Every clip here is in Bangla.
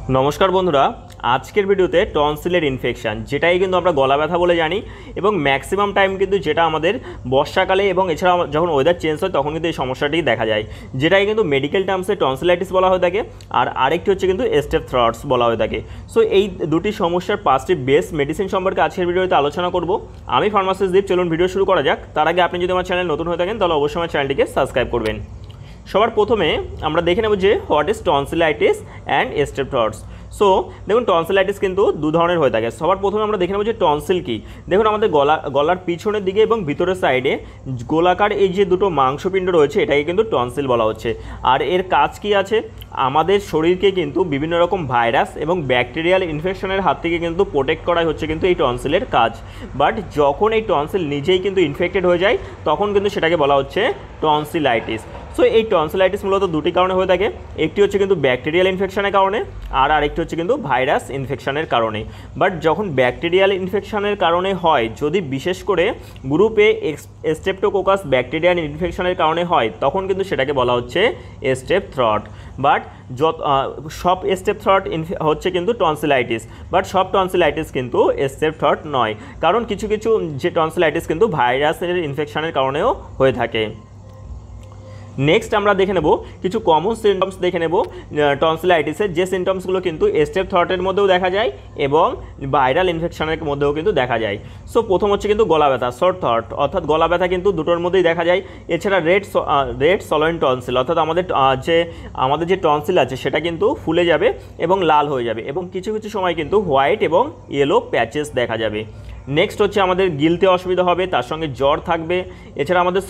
নমস্কার বন্ধুরা, আজকের ভিডিওতে টনসিলের ইনফেকশন যেটাই কিন্তু আমরা গলা ব্যথা বলে জানি এবং ম্যাক্সিমাম টাইম কিন্তু যেটা আমাদের বর্ষাকালে এবং এছাড়া যখন ওয়েদার চেঞ্জ হয় তখন কিন্তু এই সমস্যাটি দেখা যায়, যেটাই কিন্তু মেডিকেল টার্মসে টনসিলাইটিস বলা হয়ে থাকে। আর আরেকটি হচ্ছে কিন্তু স্টেপ থ্রটস বলা হয়ে থাকে। সো এই দুটি সমস্যার 5টি বেস্ট মেডিসিন সম্পর্কে আজকের ভিডিওতে আলোচনা করব। আমি ফার্মাসিস্ট দীপ। চলুন ভিডিও শুরু করা যাক। তার আগে আপনি যদি আমার চ্যানেল নতুন হয়ে থাকেন তাহলে অবশ্যই আমার চ্যানেলটিকে সাবস্ক্রাইব করবেন। সবার প্রথমে আমরা দেখে নেব যে what is tonsillitis and step throats. So দেখুন, টনসিলাইটিস কিন্তু দু ধরনের হয়ে থাকে। সবার প্রথমে আমরা দেখে নেব যে টনসিল কি। দেখুন, আমাদের গলার পিছনের দিকে এবং ভিতরের সাইডে গোলাকার এই যে দুটো মাংসপিণ্ড রয়েছে এটাকে কিন্তু টনসিল বলা হচ্ছে। আর এর কাজ কি আছে, আমাদের শরীরকে কিন্তু বিভিন্ন রকম ভাইরাস এবং ব্যাকটেরিয়াল ইনফেকশনের হাত থেকে কিন্তু প্রোটেক্ট করাই হচ্ছে কিন্তু এই টনসিলের কাজ। বাট যখন এই টনসিল নিজেই কিন্তু ইনফেক্টেড হয়ে যায় তখন কিন্তু সেটাকে বলা হচ্ছে টনসিলাইটিস। সো এই টনসিলাইটিস মূলত দুটি কারণে হয়ে থাকে। একটি হচ্ছে কিন্তু ব্যাকটেরিয়াল ইনফেকশনের কারণে আর আরেকটি হচ্ছে কিন্তু ভাইরাস ইনফেকশনের কারণে। বাট যখন ব্যাকটেরিয়াল ইনফেকশনের কারণে হয়, যদি বিশেষ করে গ্রুপে স্ট্রেপ্টোকোকাস ব্যাকটেরিয়াল ইনফেকশনের কারণে হয় তখন কিন্তু সেটাকে বলা হচ্ছে স্টেপ থ্রট। বাট সব স্টেপ থ্রট হচ্ছে কিন্তু টনসিলাইটিস, বাট সব টনসিলাইটিস কিন্তু স্টেপ থ্রট নয়, কারণ কিছু কিছু যে টনসিলাইটিস কিন্তু ভাইরাসের ইনফেকশনের কারণেও হয়ে থাকে। নেক্সট আমরা দেখে নেব কিছু কমন সিমটমস দেখে নেব টনসিলাইটিসের, যে সিমটমসগুলো কিন্তু স্টেপ থ্রটের মধ্যেও দেখা যায় এবং ভাইরাল ইনফেকশনের মধ্যেও কিন্তু দেখা যায়। সো প্রথম হচ্ছে কিন্তু গলা ব্যথা, শর্ট থ্রট, অর্থাৎ গলা ব্যথা কিন্তু দুটোর মধ্যেই দেখা যায়। এছাড়া রেড সলোয়েন টনসিল, অর্থাৎ আমাদের যে টনসিল আছে সেটা কিন্তু ফুলে যাবে এবং লাল হয়ে যাবে এবং কিছু কিছু সময় কিন্তু হোয়াইট এবং ইয়েলো প্যাচেস দেখা যাবে। নেক্সট হচ্ছে আমাদের গিলতে অসুবিধা হবে, তার সঙ্গে জ্বর থাকবে। এছাড়া আমাদের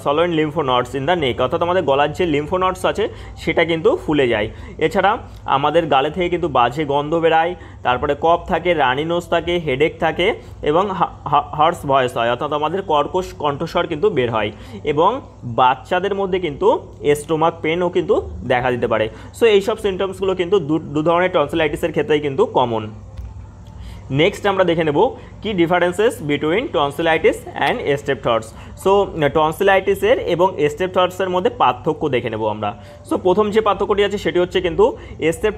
সলোয়েন লিম্ফোনডস ইন দ্য নেক, অর্থাৎ আমাদের গলার যে লিম্ফোনডস আছে সেটা কিন্তু ফুলে যায়। এছাড়া আমাদের গালে থেকে কিন্তু বাজে গন্ধ বেরায়, তারপরে কফ থাকে, রানি নোজ থাকে, হেডেক থাকে এবং হার্স ভয়েস হয়, অর্থাৎ আমাদের কর্কশ কণ্ঠস্বর কিন্তু বের হয় এবং বাচ্চাদের মধ্যে কিন্তু স্টোমাক পেনও কিন্তু দেখা দিতে পারে। সো এইসব সিমটমসগুলো কিন্তু দু ধরনের টনসিলাইটিসের ক্ষেত্রেই কিন্তু কমন। নেক্সট আমরা দেখে নেব কি differences between tonsillitis and step throats. So টনসিলাইটিসের এবং স্টেপ থ্রটসের মধ্যে পার্থক্য দেখে নেব আমরা। সো প্রথম যে পার্থক্যটি আছে সেটি হচ্ছে কিন্তু স্টেপ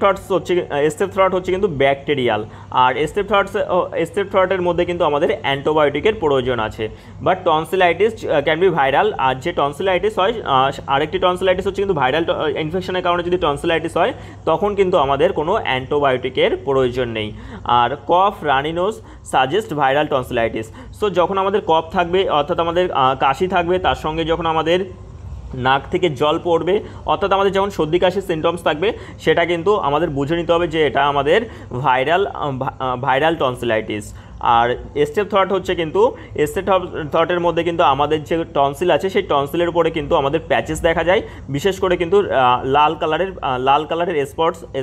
থ্রট হচ্ছে কিন্তু ব্যাকটেরিয়াল, আর স্টেপ থ্রটের মধ্যে কিন্তু আমাদের অ্যান্টিবায়োটিকের প্রয়োজন আছে। But tonsillitis can be viral, আর যে টনসিলাইটিস হয় আরেকটি টনসিলাইটিস হচ্ছে কিন্তু ভাইরাল ইনফেকশনের কারণে যদি টনসিলাইটিস হয় তখন কিন্তু আমাদের কোনো অ্যান্টিবায়োটিকের প্রয়োজন নেই। আর cough, runny nose suggest viral tonsillitis. So যখন আমাদের কফ থাকবে, অর্থাৎ আমাদের কাশি থাকবে, তার সঙ্গে যখন আমাদের নাক থেকে জল পড়বে, অর্থাৎ আমাদের যখন সর্দি কাশির সিমটমস থাকবে সেটা কিন্তু আমাদের বুঝে নিতে হবে যে এটা আমাদের ভাইরাল টনসিলাইটিস। আর স্টেপ থ্রট হচ্ছে কিন্তু স্টেপ থ্রটের মধ্যে কিন্তু আমাদের যে টনসিল আছে সেই টনসিলের উপরে কিন্তু আমাদের প্যাচেস দেখা যায়, বিশেষ করে কিন্তু লাল কালারের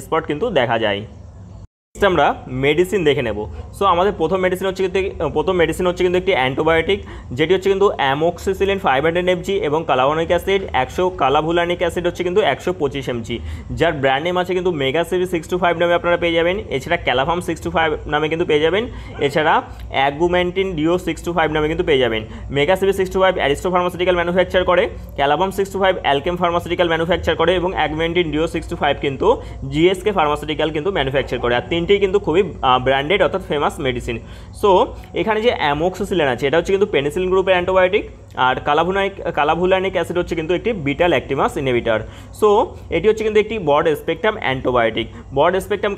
স্পট কিন্তু দেখা যায়। আমরা মেডিসিন দেখে নেব। সো আমাদের প্রথম মেডিসিন হচ্ছে কিন্তু একটি অ্যান্টিবায়োটিক, যেটি হচ্ছে কিন্তু অ্যামোক্সিসিলিন 500 mg এবং কালাভুলানিক অ্যাসিড 125 mg, যার ব্র্যান্ড নেম আছে কিন্তু মেগাসিভি 625 নামে আপনারা পেয়ে যাবেন। এছাড়া ক্যালাভাম 625 নামে কিন্তু পেয়ে যাবেন। এছাড়া অ্যাগুমেন্টিন ডিও 625 নামে কিন্তু পেয়ে যাবেন। মেগাসিভি 625 অ্যারিস্টো ফার্মাসিউটিক্যাল ম্যানুফ্যাকচার করে, ক্যালাভাম 625 অ্যালকেম ফার্মাসিউটিক্যাল ম্যানুফ্যাকচার করে এবং অ্যাগুমেন্টিন ডিও 625 কিন্তু জিএসকে ফার্মাসিউটিক্যাল কিন্তু ম্যানুফ্যাকচার করে। আর তিনটেই কিন্তু খুবই ব্র্যান্ডেড অর্থাৎ ফেমাস মেডিসিন। সো এখানে যে অ্যামোক্সিসিলিন আছে এটা হচ্ছে কিন্তু পেনিসিলিন গ্রুপের অ্যান্টিবায়োটিক, আর কালাভুলানিক অ্যাসিড হচ্ছে কিন্তু একটি বিটা ল্যাকটিমাস ইনহিবিটর। সো এটি হচ্ছে কিন্তু একটি broad spectrum antibiotic. Broad spectrum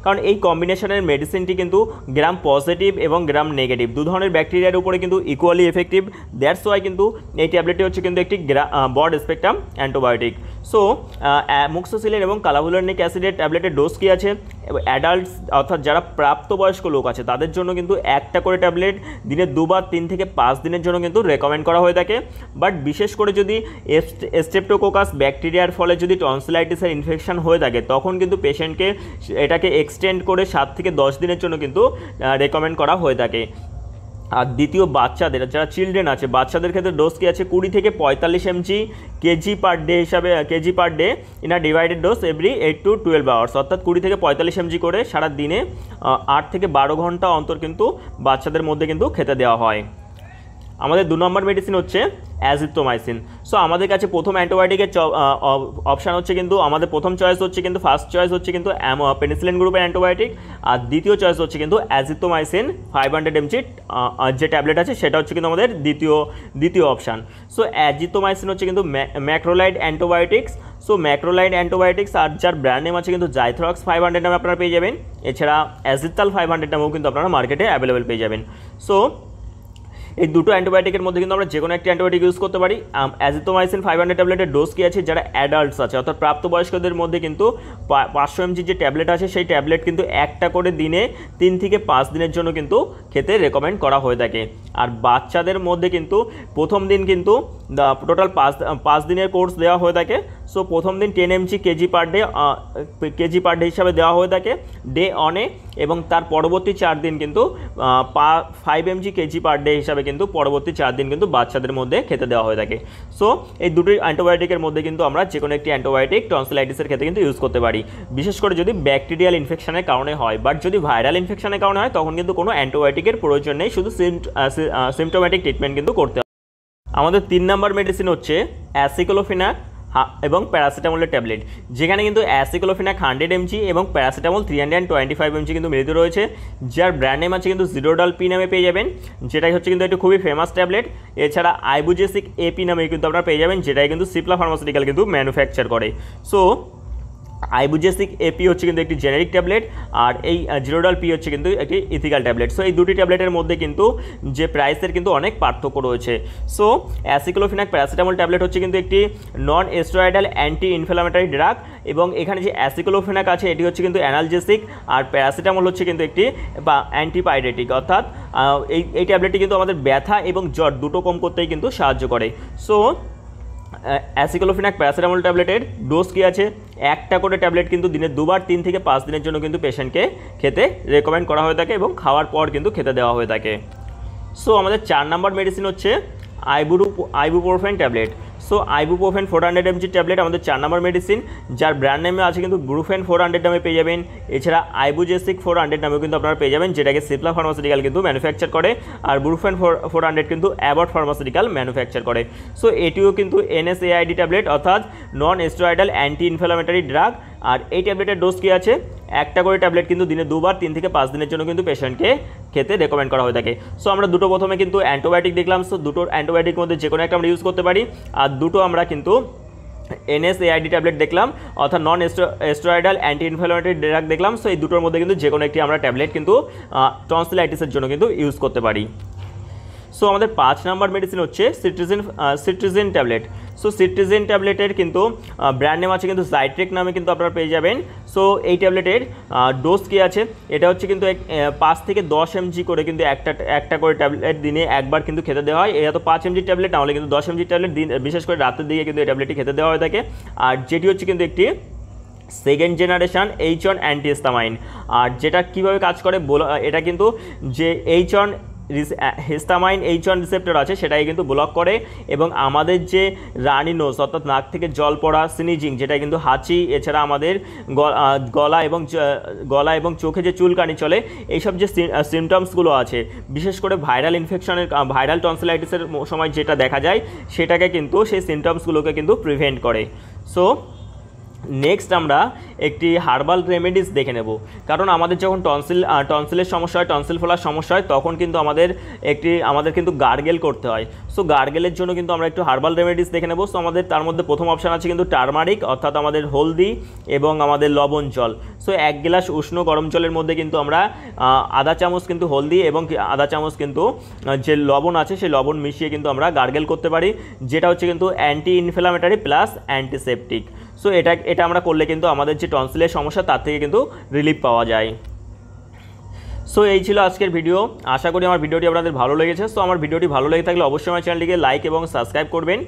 কারণ এই কম্বিনেশনের মেডিসিনটি কিন্তু গ্রাম পজিটিভ এবং গ্রাম নেগেটিভ দু ধরনের ব্যাকটেরিয়ার উপরে কিন্তু ইকুয়ালি এফেক্টিভ। দ্যাটস ওয়াই কিন্তু এই ট্যাবলেটটি হচ্ছে কিন্তু একটি broad spectrum antibiotic. So amoxicillin এবং কালাভুলানিক অ্যাসিডের ট্যাবলেটের ডোজ কী আছে, অ্যাডাল্টস অর্থাৎ যারা প্রাপ্তবয়স্ক লোক আছে তাদের জন্য কিন্তু একটা করে ট্যাবলেট দিনে 2 বা 3 থেকে 5 দিনের জন্য কিন্তু রেকমেন্ড করা হয়ে থাকে। বাট বিশেষ করে যদি স্ট্রেপ্টোকোকাস ব্যাকটেরিয়ার ফলে যদি টনসিলাইটিসের ইনফেকশন হয়ে থাকে তখন কিন্তু পেশেন্টকে এটাকে এক্সটেন্ড করে 7 থেকে 10 দিনের জন্য কিন্তু রেকমেন্ড করা হয়ে থাকে। আর দ্বিতীয় বাচ্চাদের যারা চিলড্রেন আছে বাচ্চাদের ক্ষেত্রে ডোজ কী আছে 20 থেকে 45 mg KG per day in a divided dose every 8 to 12 hours, অর্থাৎ 20 থেকে 45 mg করে সারা দিনে 8 থেকে 12 ঘন্টা অন্তর কিন্তু বাচ্চাদের মধ্যে কিন্তু খেতে দেওয়া হয়। আমাদের 2 নম্বর মেডিসিন হচ্ছে অ্যাজিথ্রোমাইসিন। সো আমাদের কাছে প্রথম অ্যান্টিবায়োটিকের অপশান হচ্ছে কিন্তু আমাদের প্রথম চয়েস হচ্ছে কিন্তু ফার্স্ট চয়েস হচ্ছে কিন্তু পেনিসিলিন গ্রুপের অ্যান্টিবায়োটিক, আর দ্বিতীয় চয়েস হচ্ছে কিন্তু অ্যাজিথ্রোমাইসিন 500 mg যে ট্যাবলেট আছে সেটা হচ্ছে কিন্তু আমাদের দ্বিতীয় অপশান। সো অ্যাজিথ্রোমাইসিন হচ্ছে কিন্তু macrolide antibiotics. So macrolide antibiotics আর যার ব্র্যান্ড নেম আছে কিন্তু জাইথ্রক্স 500 নামে আপনারা পেয়ে যাবেন। এছাড়া অ্যাজিথাল 500 নামেও কিন্তু আপনারা মার্কেটে অ্যাভেলেবেল পেয়ে যাবেন। সো এই দুটো অ্যান্টিবায়োটিকের মধ্যে কিন্তু আমরা যে কোনো একটি অ্যান্টিবায়োটিক ইউজ করতে পারি। অ্যাজিথ্রোমাইসিন 500 ট্যাবলেটের ডোজ কী আছে, যারা অ্যাডাল্টস আছে অর্থাৎ প্রাপ্তবয়স্কদের মধ্যে কিন্তু 500 mg যে ট্যাবলেট আছে সেই ট্যাবলেট কিন্তু একটা করে দিনে 3 থেকে 5 দিনের জন্য কিন্তু খেতে রেকমেন্ড করা হয়ে থাকে। আর বাচ্চাদের মধ্যে কিন্তু প্রথম দিন কিন্তু টোটাল 5 দিনের কোর্স দেওয়া হয়ে থাকে। সো প্রথম দিন 10 mg কেজি পার ডে হিসাবে দেওয়া হয়ে থাকে ডে অনে, এবং তার পরবর্তী 4 দিন কিন্তু 5 mg কেজি পার ডে হিসাবে কিন্তু পরবর্তী 4 দিন কিন্তু বাচ্চাদের মধ্যে খেতে দেওয়া হয়ে থাকে। সো এই দুটি অ্যান্টিবায়োটিকের মধ্যে কিন্তু আমরা যে কোনো একটি অ্যান্টিবায়োটিক টনসিলাইটিসের ক্ষেত্রে কিন্তু ইউজ করতে পারি, বিশেষ করে যদি ব্যাকটেরিয়াল ইনফেকশনের কারণে হয়। বাট যদি ভাইরাল ইনফেকশনের কারণে হয় তখন কিন্তু কোনো অ্যান্টিবায়োটিকের প্রয়োজন নেই, শুধু সিমটোম্যাটিক ট্রিটমেন্ট কিন্তু করতে হবে। আমাদের 3 নম্বর মেডিসিন হচ্ছে অ্যাসিক্লোফেনাক এবং প্যারাসিটামলের ট্যাবলেট, যেখানে কিন্তু অ্যাসিক্লোফেনাক 100 mg এবং প্যারাসিটামল 325 mg কিন্তু মিলিত রয়েছে, যার ব্র্যান্ড নেম আছে কিন্তু জিরোডাল পি নামে পেয়ে যাবেন, যেটাই হচ্ছে কিন্তু একটি খুবই ফেমাস ট্যাবলেট। এছাড়া আইবুজেসিক এপি নামে কিন্তু আপনারা পেয়ে যাবেন, যেটাই কিন্তু সিপলা ফার্মাসিউটিক্যাল কিন্তু ম্যানুফ্যাকচার করে। সো আইবুজেসিক এপি হচ্ছে কিন্তু একটি জেনেরিক ট্যাবলেট, আর এই জিরোডাল পি হচ্ছে কিন্তু একটি ইথিক্যাল ট্যাবলেট। সো এই দুটি ট্যাবলেটের মধ্যে কিন্তু যে প্রাইসের কিন্তু অনেক পার্থক্য রয়েছে। সো অ্যাসিক্লোফেনাক প্যারাসিটামল ট্যাবলেট হচ্ছে কিন্তু একটি নন স্টেরয়েডাল অ্যান্টি ইনফ্ল্যামেটরি ড্রাগ, এবং এখানে যে অ্যাসিক্লোফেনাক আছে এটি হচ্ছে কিন্তু অ্যানালজেসিক, আর প্যারাসিটামল হচ্ছে কিন্তু একটি অ্যান্টিপাইরেটিক, অর্থাৎ এই ট্যাবলেটটি কিন্তু আমাদের ব্যথা এবং জ্বর দুটো কম করতেই কিন্তু সাহায্য করে। সো অ্যাসিক্লোফেনাক প্যারাসিটামল ট্যাবলেটের ডোজ কী আছে, একটা করে ট্যাবলেট কিন্তু দিনে 2 বার 3 থেকে 5 দিনের জন্য কিন্তু পেশেন্টকে খেতে রেকমেন্ড করা হয়ে থাকে এবং খাওয়ার পর কিন্তু খেতে দেওয়া হয়ে থাকে। সো আমাদের 4 নম্বর মেডিসিন হচ্ছে ibuprofen tablet. So ibuprofen 400 mg tablet আমাদের 4 নম্বর মেডিসিন, যার ব্র্যান্ড নেমে আছে কিন্তু ব্রুফেন 400 নামে পেয়ে যাবেন। এছাড়া আইবুজেসিক 400 নামেও কিন্তু আপনারা পেয়ে যাবেন, যেটাকে সিপলা ফার্মাসিউটিক্যাল কিন্তু ম্যানুফ্যাকচার করে, আর ব্রুফেন 400 কিন্তু অ্যাবট ফার্মাসিউটিক্যাল ম্যানুফ্যাকচার করে। সো এটিও কিন্তু NSAID ট্যাবলেট, অর্থাৎ non steroidal anti inflammatory drug. আর এই ট্যাবলেটের ডোজ কী আছে, একটা করে ট্যাবলেট কিন্তু দিনে 2 বার 3 থেকে 5 দিনের জন্য কিন্তু পেশেন্টকে খেতে রেকমেন্ড করা হয়ে থাকে। সো আমরা দুটো প্রথমে কিন্তু অ্যান্টিবায়োটিক দেখলাম। সো দুটো অ্যান্টিবায়োটিকের মধ্যে যে কোনো একটা আমরা ইউজ করতে পারি, আর দুটো আমরা কিন্তু NSAID ট্যাবলেট দেখলাম, অর্থাৎ non steroidal anti inflammatory drug দেখলাম। সো এই দুটোর মধ্যে কিন্তু যে কোনো একটি আমরা ট্যাবলেট কিন্তু টনসিলাইটিসের জন্য কিন্তু ইউজ করতে পারি। সো আমাদের 5 নম্বর মেডিসিন হচ্ছে সিট্রিজিন ট্যাবলেট। সো সিট্রিজিন ট্যাবলেটের কিন্তু ব্র্যান্ড নেম আছে কিন্তু জাইট্রেক নামে কিন্তু আপনারা পেয়ে যাবেন। সো এই ট্যাবলেটের ডোজ কী আছে, এটা হচ্ছে কিন্তু 5 থেকে 10 mg করে কিন্তু একটা করে ট্যাবলেট দিনে একবার কিন্তু খেতে দেওয়া হয়। এটা তো 5 mg ট্যাবলেট, নাহলে কিন্তু 10 mg ট্যাবলেট দিন, বিশেষ করে রাতের দিকে কিন্তু এই ট্যাবলেটটি খেতে দেওয়া হয়ে থাকে। আর যেটি হচ্ছে কিন্তু একটি সেকেন্ড জেনারেশন H1 অ্যান্টিহিস্টামাইন। আর যেটা কীভাবে কাজ করে এটা কিন্তু যে H1 হিস্টামাইন H1 রিসেপ্টর আছে সেটাই কিন্তু ব্লক করে, এবং আমাদের যে রানি নোজ অর্থাৎ নাক থেকে জল পড়া, স্নিজিং যেটা কিন্তু হাঁচি, এছাড়া আমাদের গলা এবং চোখে যে চুলকানি চলে, এইসব যে সিমটমসগুলো আছে, বিশেষ করে ভাইরাল টনসিলাইটিসের সময় যেটা দেখা যায়, সেটাকে কিন্তু সেই সিমটমসগুলোকে কিন্তু প্রিভেন্ট করে। সো নেক্সট আমরা একটি হার্বাল রেমেডিস দেখে নেব, কারণ আমাদের যখন টনসিলের সমস্যা হয়, টনসিল ফোলার সমস্যা হয়, তখন কিন্তু আমাদের কিন্তু গার্গেল করতে হয়। সো গার্গেলের জন্য কিন্তু আমরা একটু হার্বাল রেমেডিস দেখে নেব। সো আমাদের তার মধ্যে প্রথম অপশান আছে কিন্তু টারমারিক, অর্থাৎ আমাদের হলদি এবং আমাদের লবণ জল। সো 1 গ্লাস উষ্ণ গরম জলের মধ্যে কিন্তু আমরা আধা চামচ কিন্তু হলদি এবং আধা চামচ কিন্তু যে লবণ আছে সেই লবণ মিশিয়ে কিন্তু আমরা গার্গেল করতে পারি, যেটা হচ্ছে কিন্তু anti inflammatory plus antiseptic. So এটা আমরা করলে কিন্তু আমাদের যে টনসিলের সমস্যা তার থেকে কিন্তু রিলিফ পাওয়া যায়। সো এই ছিল আজকের ভিডিও, আশা করি আমার ভিডিওটি আপনাদের ভালো লেগেছে। সো আমার ভিডিওটি ভালো লেগে থাকলে অবশ্যই আমার চ্যানেলটিকে লাইক এবং সাবস্ক্রাইব করবেন,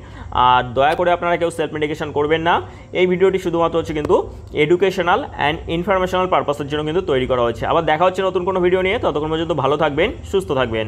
আর দয়া করে আপনারা কেউ সেলফ মেডিকেশন করবেন না। এই ভিডিওটি শুধুমাত্র হচ্ছে কিন্তু এডুকেশনাল অ্যান্ড ইনফরমেশনাল পারপাসের জন্য কিন্তু তৈরি করা হয়েছে। আবার দেখা হচ্ছে নতুন কোনো ভিডিও নিয়ে, ততক্ষণ পর্যন্ত ভালো থাকবেন, সুস্থ থাকবেন।